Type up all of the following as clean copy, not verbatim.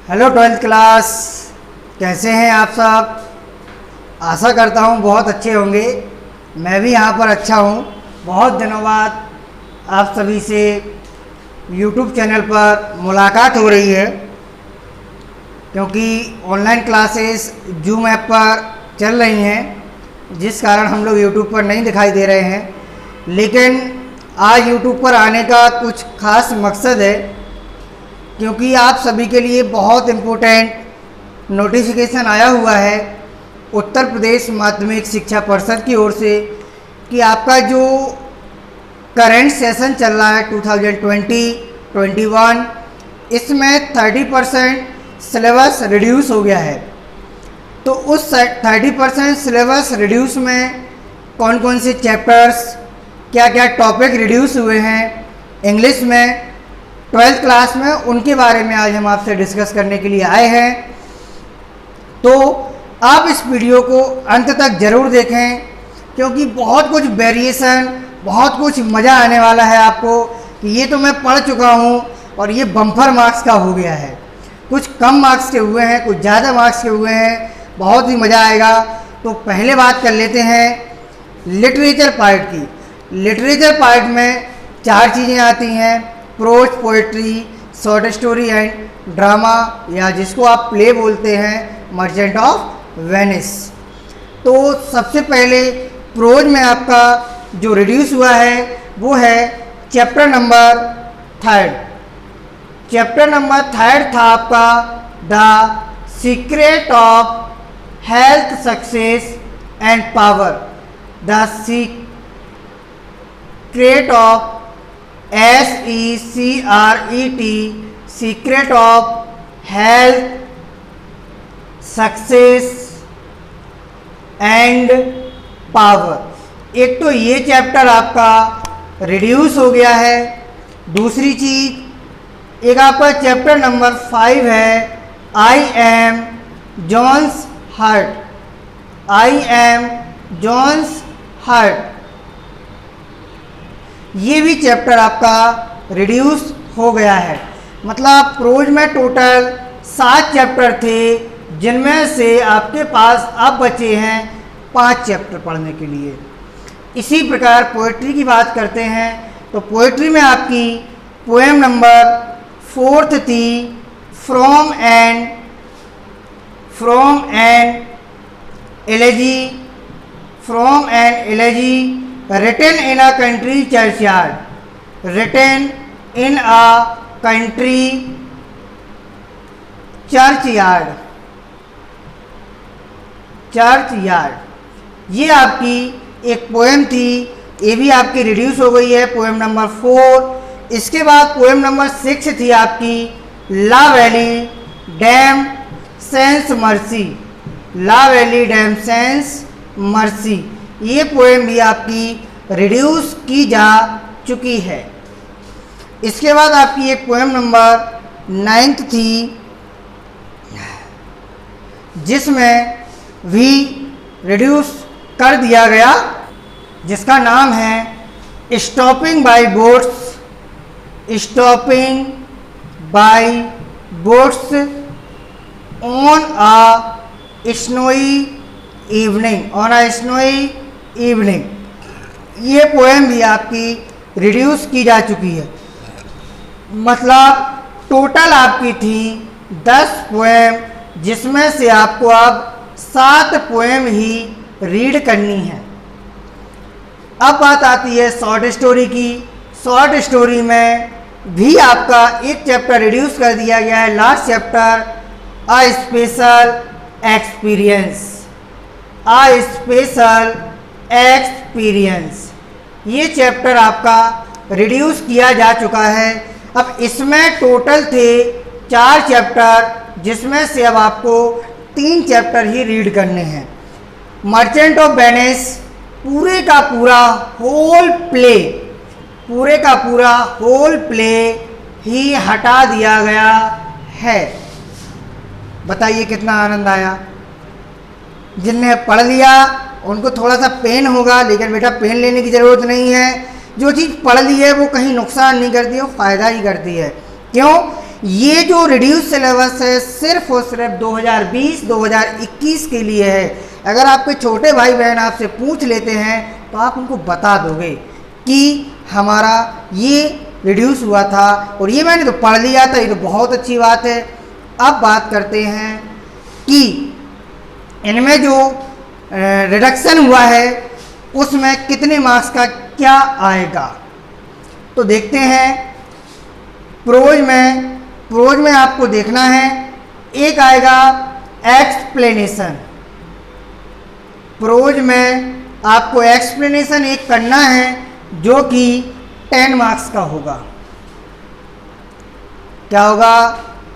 Hello twelfth class, कैसे हैं आप सब। आशा करता हूँ बहुत अच्छे होंगे। मैं भी यहाँ पर अच्छा हूँ। बहुत दिनों बाद आप सभी से यूट्यूब चैनल पर मुलाकात हो रही है, क्योंकि ऑनलाइन क्लासेस जूम ऐप पर चल रही हैं, जिस कारण हम लोग यूट्यूब पर नहीं दिखाई दे रहे हैं। लेकिन आज यूट्यूब पर आने का कुछ खास मकसद है, क्योंकि आप सभी के लिए बहुत इम्पोर्टेंट नोटिफिकेशन आया हुआ है उत्तर प्रदेश माध्यमिक शिक्षा परिषद की ओर से कि आपका जो करंट सेशन चल रहा है 2020-21, इसमें 30% सिलेबस रिड्यूस हो गया है। तो उस 30% सिलेबस रिड्यूस में कौन कौन से चैप्टर्स, क्या क्या टॉपिक रिड्यूस हुए हैं इंग्लिश में 12th क्लास में, उनके बारे में आज हम आपसे डिस्कस करने के लिए आए हैं। तो आप इस वीडियो को अंत तक ज़रूर देखें, क्योंकि बहुत कुछ वेरिएशन, बहुत कुछ मज़ा आने वाला है आपको कि ये तो मैं पढ़ चुका हूँ और ये बम्पर मार्क्स का हो गया है। कुछ कम मार्क्स के हुए हैं, कुछ ज़्यादा मार्क्स के हुए हैं, बहुत ही मज़ा आएगा। तो पहले बात कर लेते हैं लिटरेचर पार्ट की। लिटरेचर पार्ट में 4 चीज़ें आती हैं: prose, poetry, short story and drama, या जिसको आप प्ले बोलते हैं, मर्चेंट ऑफ वेनिस। तो सबसे पहले प्रोज में आपका जो रिड्यूस हुआ है वो है चैप्टर नंबर 3। चैप्टर नंबर 3 था आपका the secret of health, success and power. The secret of SECRET, secret of health, success and power. एक तो ये चैप्टर आपका रिड्यूस हो गया है। दूसरी चीज़, एक आपका चैप्टर नंबर 5 है I am John's hurt. I am John's hurt, ये भी चैप्टर आपका रिड्यूस हो गया है। मतलब प्रोज में टोटल 7 चैप्टर थे, जिनमें से आपके पास अब बचे हैं 5 चैप्टर पढ़ने के लिए। इसी प्रकार पोएट्री की बात करते हैं तो पोएट्री में आपकी पोएम नंबर 4 थी from an elegy, from an elegy written in a country churchyard, written in a country churchyard, ये आपकी एक पोएम थी, ये भी आपकी रिड्यूस हो गई है, पोएम नंबर 4। इसके बाद पोएम नंबर 6 थी आपकी ला वैली डैम सेंस मर्सी, ला वैली डैम सेंस मर्सी, ये पोएम भी आपकी रिड्यूस की जा चुकी है। इसके बाद आपकी एक पोएम नंबर 9 थी, जिसमें भी रिड्यूस कर दिया गया, जिसका नाम है stopping by boats, stopping by boats on a snowy evening, on a snowy evening, ये पोएम भी आपकी रिड्यूस की जा चुकी है। मतलब टोटल आपकी थी 10 पोएम, जिसमें से आपको अब 7 पोएम ही रीड करनी है। अब बात आती है शॉर्ट स्टोरी की। शॉर्ट स्टोरी में भी आपका एक चैप्टर रिड्यूस कर दिया गया है, last chapter a special experience, a special experience, ये चैप्टर आपका रिड्यूस किया जा चुका है। अब इसमें टोटल थे 4 चैप्टर, जिसमें से अब आपको 3 चैप्टर ही रीड करने हैं। मर्चेंट ऑफ वेनिस पूरे का पूरा होल प्ले, पूरे का पूरा होल प्ले ही हटा दिया गया है। बताइए कितना आनंद आया। जिनने पढ़ लिया उनको थोड़ा सा पेन होगा, लेकिन बेटा पेन लेने की ज़रूरत नहीं है। जो चीज़ पढ़ ली है वो कहीं नुकसान नहीं करती है, वो फ़ायदा ही करती है। क्यों? ये जो रिड्यूस सिलेबस है सिर्फ और सिर्फ 2020-2021 के लिए है। अगर आपके छोटे भाई बहन आपसे पूछ लेते हैं तो आप उनको बता दोगे कि हमारा ये रिड्यूस हुआ था और ये मैंने तो पढ़ लिया था, ये तो बहुत अच्छी बात है। अब बात करते हैं कि इनमें जो रिडक्शन हुआ है उसमें कितने मार्क्स का क्या आएगा, तो देखते हैं। प्रोज में आपको देखना है, एक आएगा एक्सप्लेनेशन। प्रोज में आपको एक्सप्लेनेशन एक करना है जो कि 10 मार्क्स का होगा। क्या होगा?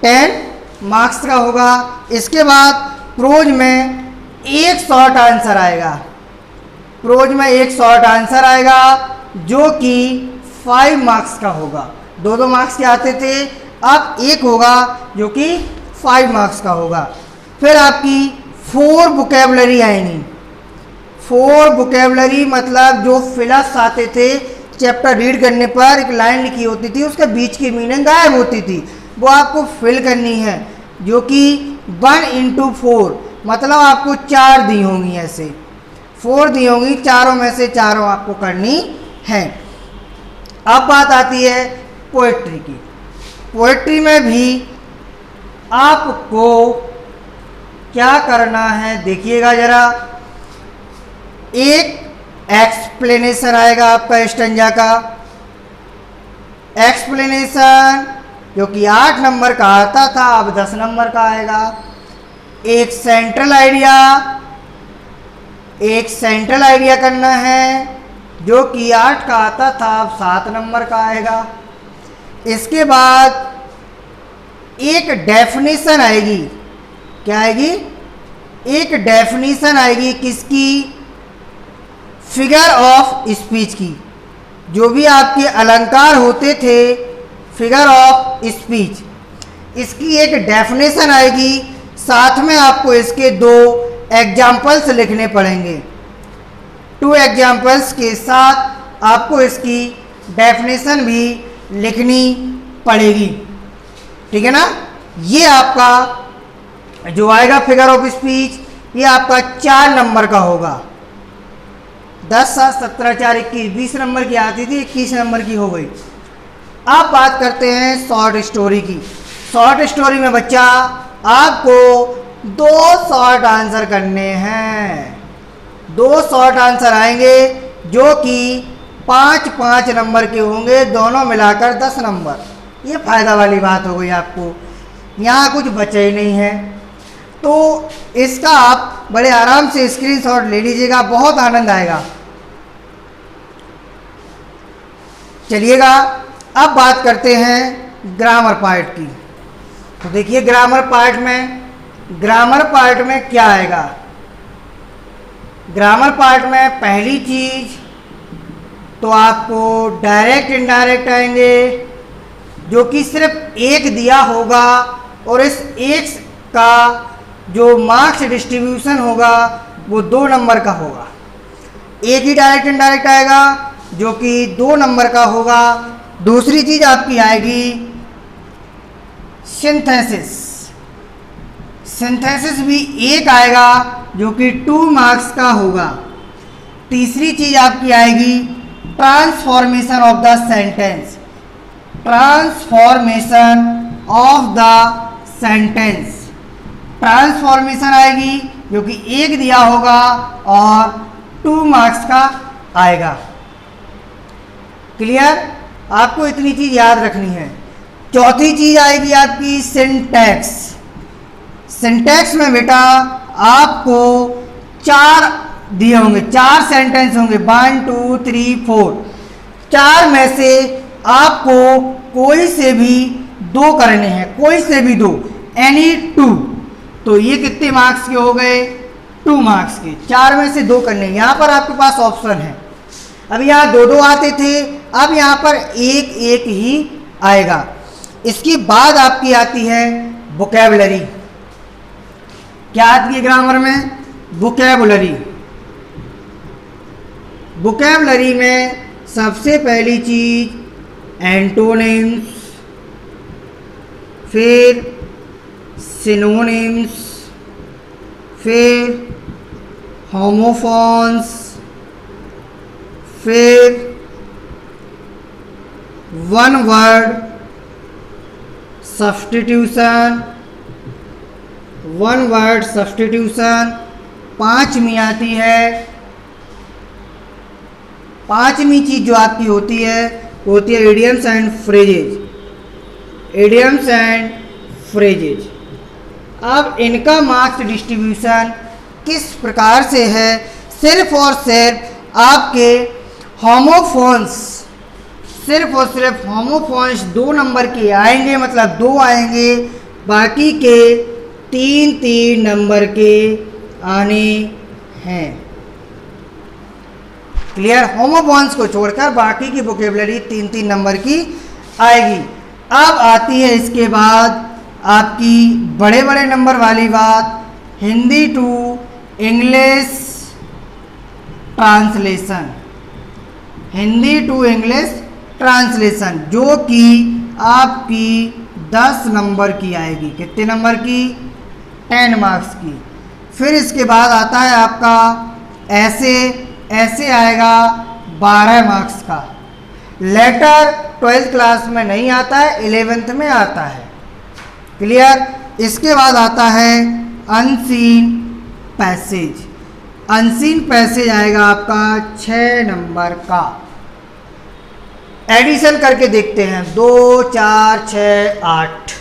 10 मार्क्स का होगा। इसके बाद प्रोज में एक शॉर्ट आंसर आएगा। प्रोज में एक शॉर्ट आंसर आएगा जो कि 5 मार्क्स का होगा। 2 मार्क्स के आते थे, अब एक होगा जो कि 5 मार्क्स का होगा। फिर आपकी 4 वोकैबुलरी आएंगी। 4 वोकैबुलरी मतलब जो फिलअप्स आते थे, चैप्टर रीड करने पर एक लाइन लिखी होती थी, उसके बीच की मीनिंग गायब होती थी, वो आपको फिल करनी है, जो कि 1 into 4 मतलब आपको 4 दी होंगी। ऐसे 4 दी होंगी, चारों में से चारों आपको करनी है। अब बात आती है पोएट्री की। पोएट्री में भी आपको क्या करना है देखिएगा ज़रा। एक एक्सप्लेनेशन आएगा आपका स्टैंजा का। एक्सप्लेनेशन जो कि 8 नंबर का आता था अब 10 नंबर का आएगा। एक सेंट्रल आइडिया करना है जो कि 8 का आता था अब 7 नंबर का आएगा। इसके बाद एक डेफिनेशन आएगी। क्या आएगी? एक डेफिनेशन आएगी किसकी? फिगर ऑफ स्पीच की। जो भी आपके अलंकार होते थे, फिगर ऑफ स्पीच, इसकी एक डेफिनेशन आएगी। साथ में आपको इसके 2 एग्जाम्पल्स लिखने पड़ेंगे। 2 एग्जाम्पल्स के साथ आपको इसकी डेफिनेशन भी लिखनी पड़ेगी। ठीक है ना? ये आपका जो आएगा फिगर ऑफ स्पीच, ये आपका 4 नंबर का होगा। 10, 7, 17, 4, 21, 20 नंबर की आती थी, 21 नंबर की हो गई। अब बात करते हैं शॉर्ट स्टोरी की। शॉर्ट स्टोरी में बच्चा आपको 2 शॉर्ट आंसर करने हैं। 2 शॉर्ट आंसर आएंगे जो कि 5-5 नंबर के होंगे, दोनों मिलाकर 10 नंबर। ये फ़ायदा वाली बात हो गई आपको, यहाँ कुछ बचे ही नहीं है। तो इसका आप बड़े आराम से स्क्रीनशॉट ले लीजिएगा, बहुत आनंद आएगा। चलिएगा अब बात करते हैं ग्रामर पार्ट की। तो देखिए ग्रामर पार्ट में क्या आएगा। ग्रामर पार्ट में पहली चीज तो आपको डायरेक्ट इनडायरेक्ट आएंगे, जो कि सिर्फ एक दिया होगा और इस एक का जो मार्क्स डिस्ट्रीब्यूशन होगा वो 2 नंबर का होगा। एक ही डायरेक्ट इनडायरेक्ट आएगा जो कि 2 नंबर का होगा। दूसरी चीज आपकी आएगी सिंथेसिस भी एक आएगा जो कि 2 मार्क्स का होगा। तीसरी चीज आपकी आएगी transformation of the sentence. Transformation आएगी जो कि 1 दिया होगा और 2 मार्क्स का आएगा। क्लियर? आपको इतनी चीज याद रखनी है। चौथी चीज आएगी आपकी सिंटैक्स में बेटा आपको 4 दिए होंगे, 4 सेंटेंस होंगे, 1, 2, 3, 4। 4 में से आपको कोई से भी 2 करने हैं, कोई से भी 2, एनी 2। तो ये कितने मार्क्स के हो गए? 2 मार्क्स के। 4 में से 2 करने। यहाँ पर आपके पास ऑप्शन है। अब यहाँ 2-2 आते थे, अब यहाँ पर 1-1 ही आएगा। इसके बाद आपकी आती है वोकैबुलरी। क्या आती है ग्रामर में? वोकैबुलरी में सबसे पहली चीज एंटोनिम्स, फिर सिनोनिम्स, फिर होमोफोन्स, फिर one word substitution, one word substitution. पांचवी आती है, पांचवी चीज जो आपकी होती है वो होती है idioms and phrases. Idioms and phrases. अब इनका मार्क्स डिस्ट्रीब्यूशन किस प्रकार से है, सिर्फ और सिर्फ आपके होमोफोन्स, सिर्फ और सिर्फ होमोफोन्स 2 नंबर के आएंगे, मतलब 2 आएंगे, बाकी के 3-3 नंबर के आने हैं। क्लियर? होमोफोन्स को छोड़कर बाकी की वोकेबलरी 3-3 नंबर की आएगी। अब आती है इसके बाद आपकी बड़े बड़े नंबर वाली बात, Hindi to English translation. Hindi to English translation जो कि आपकी 10 नंबर की आएगी। कितने नंबर की? 10 मार्क्स की। फिर इसके बाद आता है आपका ऐसे आएगा 12 मार्क्स का। लेटर 12th क्लास में नहीं आता है, 11th में आता है। क्लियर? इसके बाद आता है अनसीन पैसेज। अनसीन पैसेज आएगा आपका 6 नंबर का। एडिशन करके देखते हैं, 2 4 6 8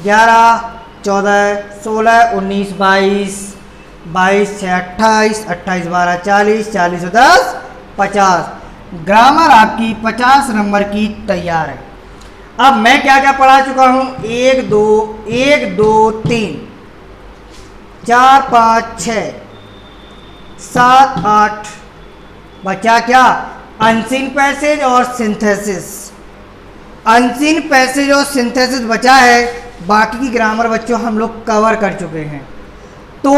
11 14 16 19 22 22 6 28 28 12 40 40 10 50। ग्रामर आपकी 50 नंबर की तैयार है। अब मैं क्या क्या पढ़ा चुका हूँ? 1 2 3 4 5 6 7 8। बचा क्या? अनसीन पैसेज और सिंथेसिस। अनसीन पैसेज और सिंथेसिस बचा है, बाकी की ग्रामर बच्चों हम लोग कवर कर चुके हैं। तो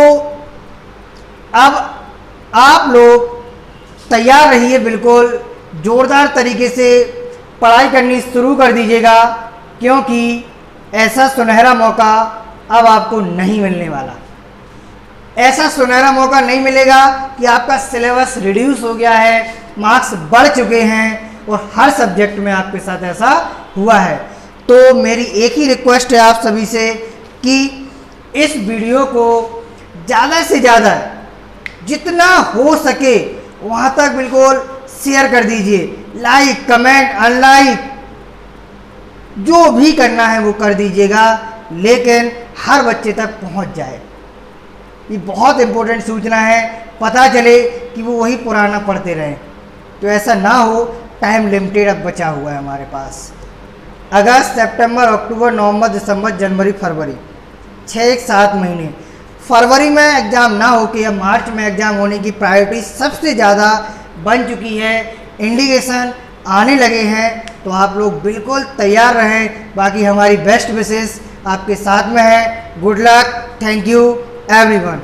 अब आप लोग तैयार रहिए, बिल्कुल ज़ोरदार तरीके से पढ़ाई करनी शुरू कर दीजिएगा, क्योंकि ऐसा सुनहरा मौका अब आपको नहीं मिलने वाला। ऐसा सुनहरा मौका नहीं मिलेगा कि आपका सिलेबस रिड्यूस हो गया है, मार्क्स बढ़ चुके हैं और हर सब्जेक्ट में आपके साथ ऐसा हुआ है। तो मेरी एक ही रिक्वेस्ट है आप सभी से कि इस वीडियो को ज़्यादा से ज़्यादा जितना हो सके वहाँ तक बिल्कुल शेयर कर दीजिए। लाइक, कमेंट, अनलाइक जो भी करना है वो कर दीजिएगा, लेकिन हर बच्चे तक पहुँच जाए। ये बहुत इम्पोर्टेंट सूचना है, पता चले कि वो वही पुराना पढ़ते रहें। तो ऐसा ना हो, टाइम लिमिटेड अब बचा हुआ है हमारे पास। अगस्त, सितंबर, अक्टूबर, नवंबर, दिसंबर, जनवरी, फरवरी, 6-7 महीने। फरवरी में एग्ज़ाम ना हो के अब मार्च में एग्ज़ाम होने की प्रायोरिटी सबसे ज़्यादा बन चुकी है। इंडिकेशन आने लगे हैं, तो आप लोग बिल्कुल तैयार रहें। बाकी हमारी बेस्ट विशेस आपके साथ में है। Good luck, thank you everyone.